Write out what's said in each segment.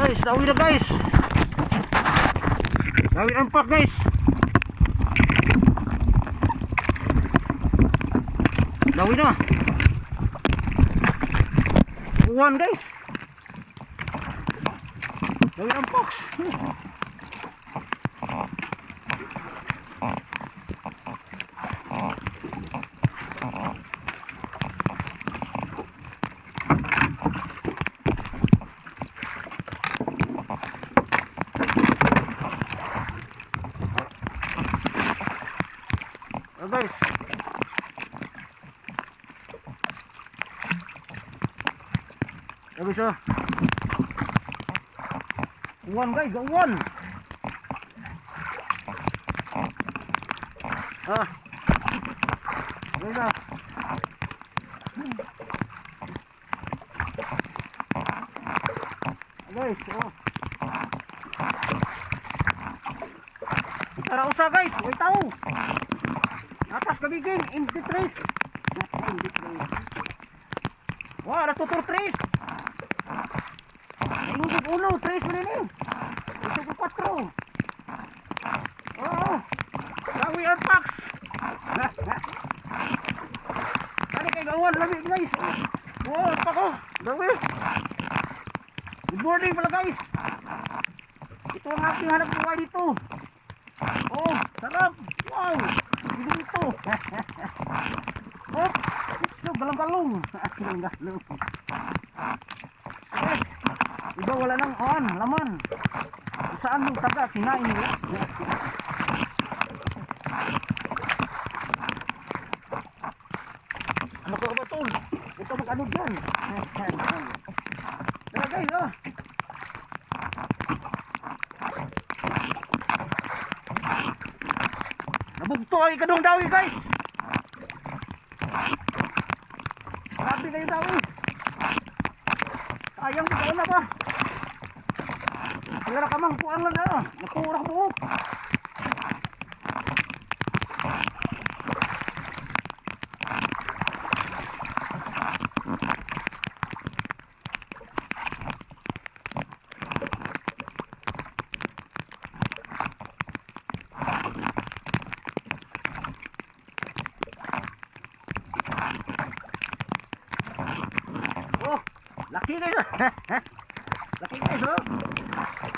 Guys, dawi na guys. Dawi ang pak guys. Dawi na. Uwan guys. Dawi ang pak. Guys, bisa uwan guys, uwan. Bisa guys, tara usah guys, way tahu atas kabiging, hindi trace. Wah, natutur trace. Ayun uno, trace mo rin eh. Ito ko 4. Oo. Dawi ang pax. Kani kay gawan, labi guys. Wow, pa ko. Dawi. Good morning pala guys. Ito ang aking hanap buhay dito. Oh, sarap. Wow. Dito. Oh, ito galong-galong. Galong-galong. Iba wala nang on, laman. Saan yung taga kinain nila? Ano ko ba tol? Ito mag-ano dyan. Tara guys, oh. Nabugto ay kadong dawi guys. Grabe kayo dawi. Sayang di ka na ba? Kaya kamang puan lang na. Nakurang buhok. Laki guys. Laki guys oh.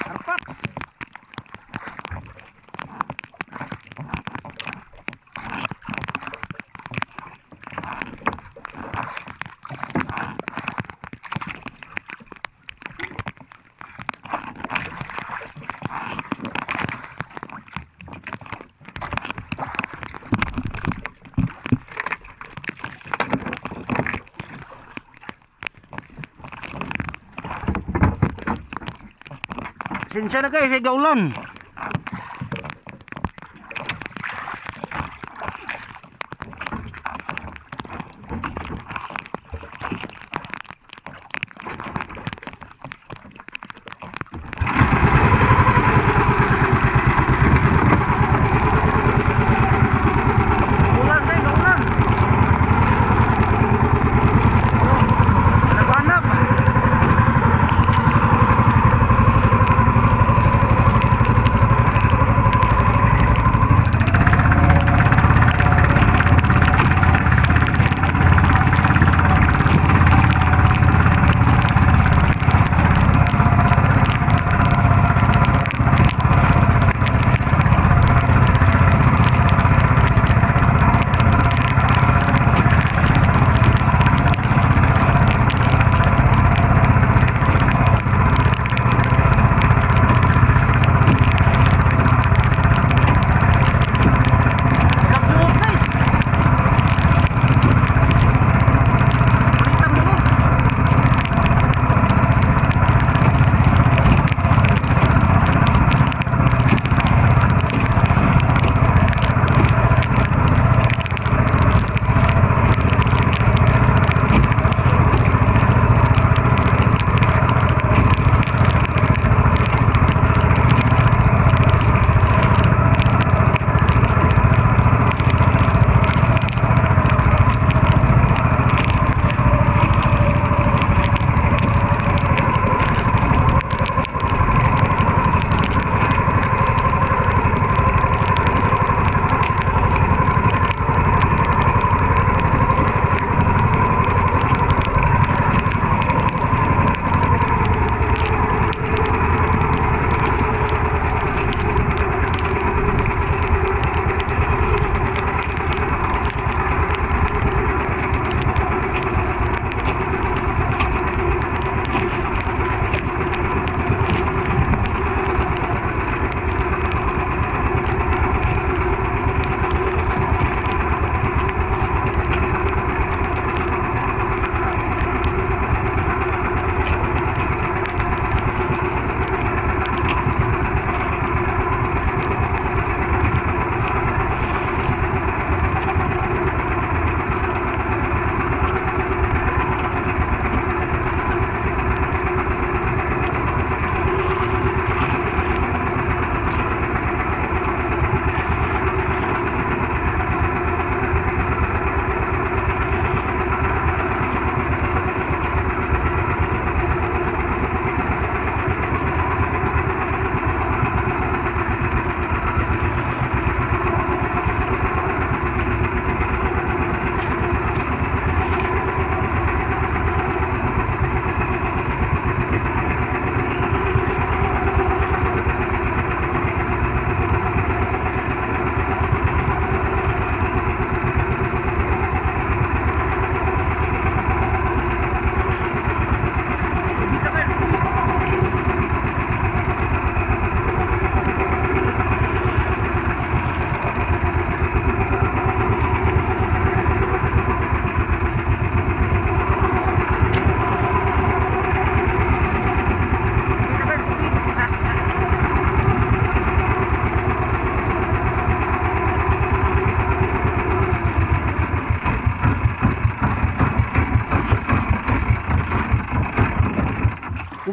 Arpak. Sinsya na guys, ay gaulan.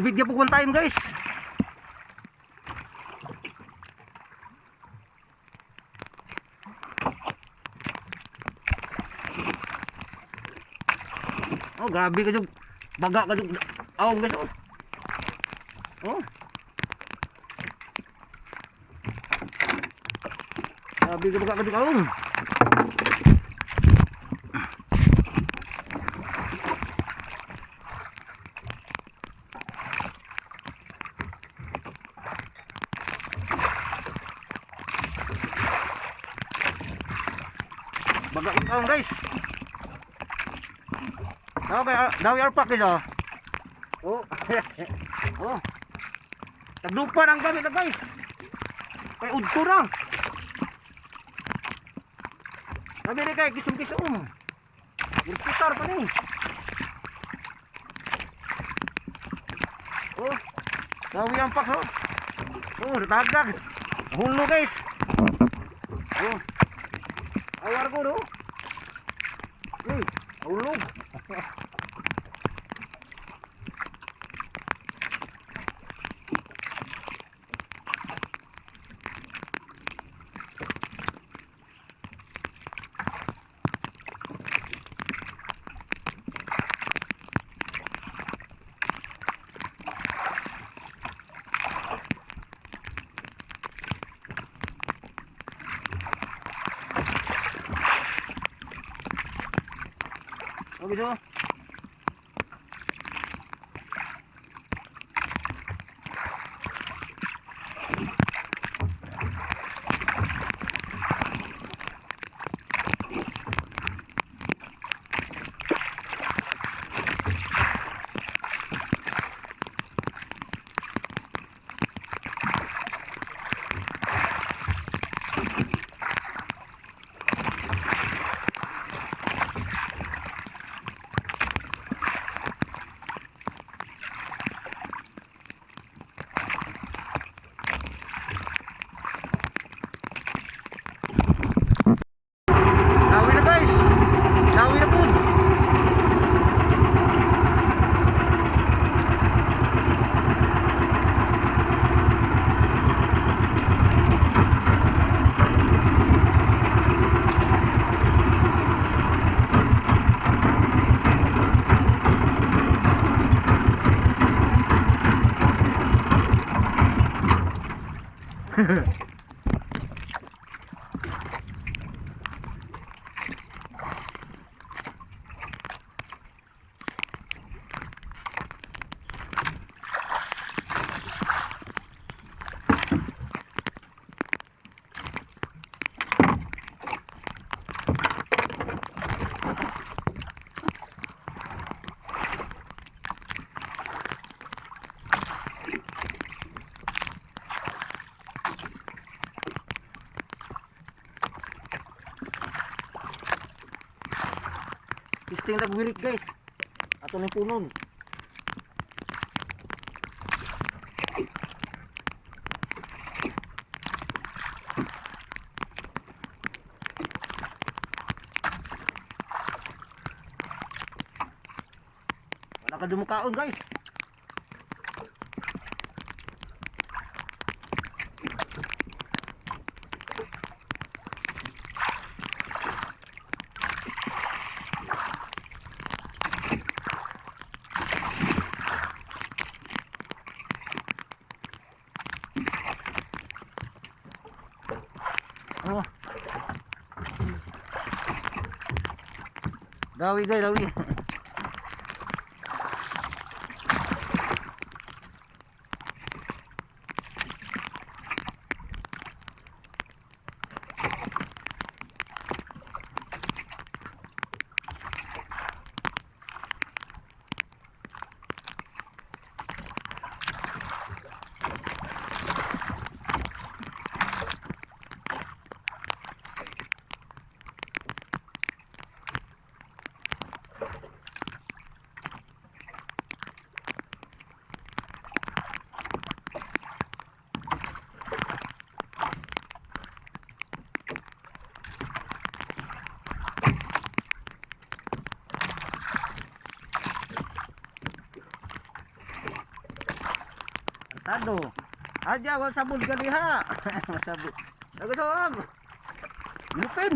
Tubig niya po one time guys. Oh, grabe ka yung baga ka yung awang guys. Oh. Oh. Grabe ka baga ka yung awang. Baga ka yung awang guys. Okay, daw yung pack guys. Oh. Oh. Taglupa ang gamit na guys. Kay udto na. Sabi rin kay kisum-kisum. Urpitar pa ni. Oh. Dawi ang pak oh. Oh, natagag. Hulo guys. Oh. Awar ko do. Hulog. Okay so. Dawi na guys. Dawi na po. Isting nagwirik guys. Ato ni punon. Wala ka dumukaon guys. Oh. Dawi guys, dawi. Tado. Aja wal sabon ka diha. Sabon. Nagusog. Lupin.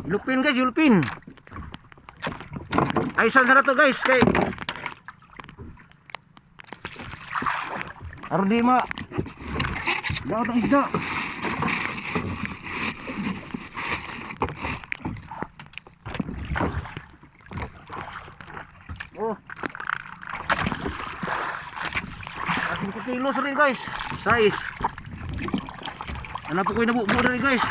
Lupin guys, lupin. Ayusan sana to guys kay aron di ma daot ang isda. Oh. Kasing kilos rin guys. Size. Ano po ko nabuo rin guys.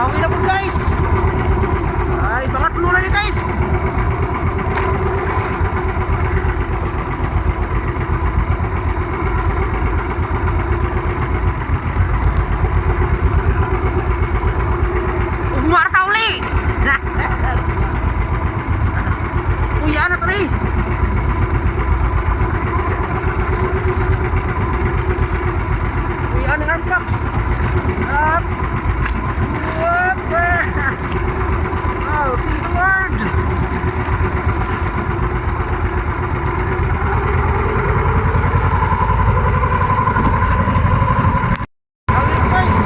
Dawi na po guys. Ay, pangatlo na ni guys. Umarta uli. Uy, ano to rin? Uy, ano ang box? Up. Up. Oh, thank the Lord. Howdy, guys.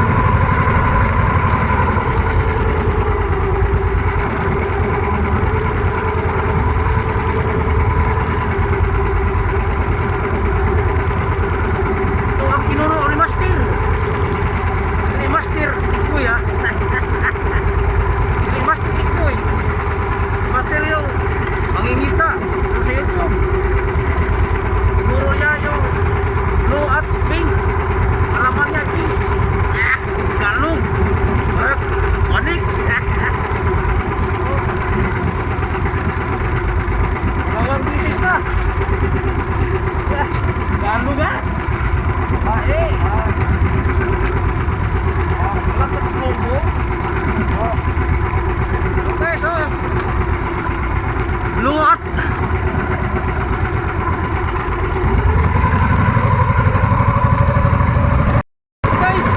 Ito ang kinuno ni Master. Ni Master Tikoy ha. Ni Master Tikoy. Master yung mangingista sa YouTube. Siguro niya yung blue at pink. Alaman niya pink. Galong. Panik. Lawang bisis na. Galong ha. Bae. Lapot logo. Okay, so luat. Guys.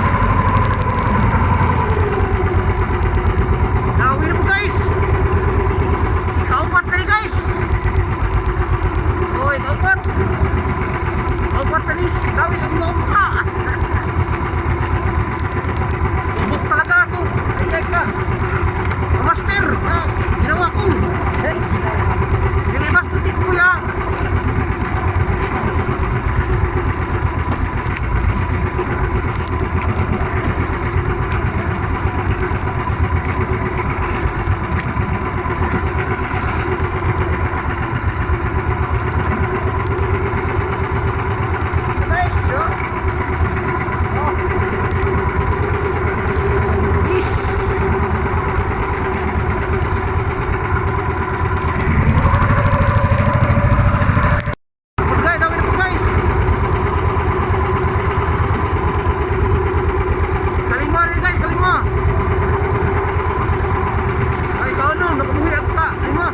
Nawin mo guys. Ikaw pat tadi guys. Oh, ikaw pat. Ikaw pat tadi. Nawin ang lompa. Subok talaga ako. Ayay ka. Master, ginawa ko. Nilibas tutik ko ya. Guys, oh. Yes. Guys, dami na po guys. Kalima rin guys, kalima. Ay, ikaw no, nakabuhi ako ka. Kalima.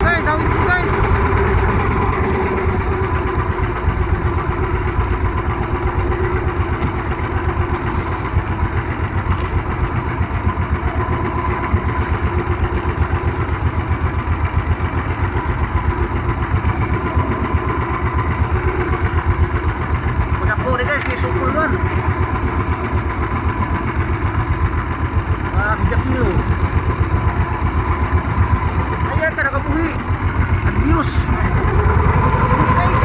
Guys, dami po guys. Pagkaklo rin guys, kaya sukul man. Kilo. Ayan ka, nakabuhi. Adios. Buhi guys.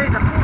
guys, ako.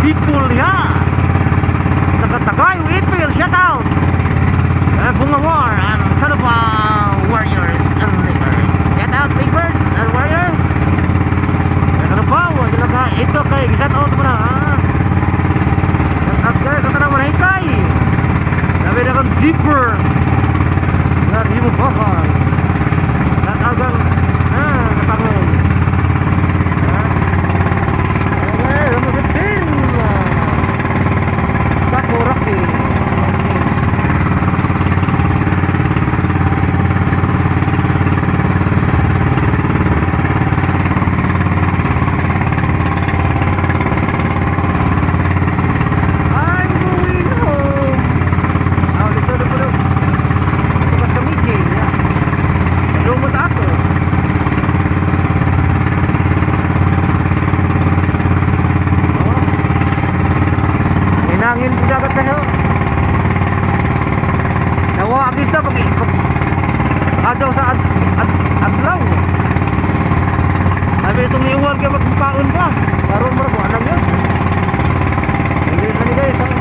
people ya sa Katagay, Whitfield, shout out Bunga War and Kalaba Warriors and Livers, shout out Livers and Warriors Kalaba, ito kay shout out mo na shout out guys sa tanang manahikay sabi na kang Jeepers na di mo bakal shout out kang sa Pangong Rocky I'm going home. Now listen to pala tugas kami game ya. Lumot ako. Hinangin dagat kayo. Nawagis na pag adaw sa adlaw. Sabi itong iwan kayo magpaon ka. Karoon mo na po, alam yun. Hindi na ni guys.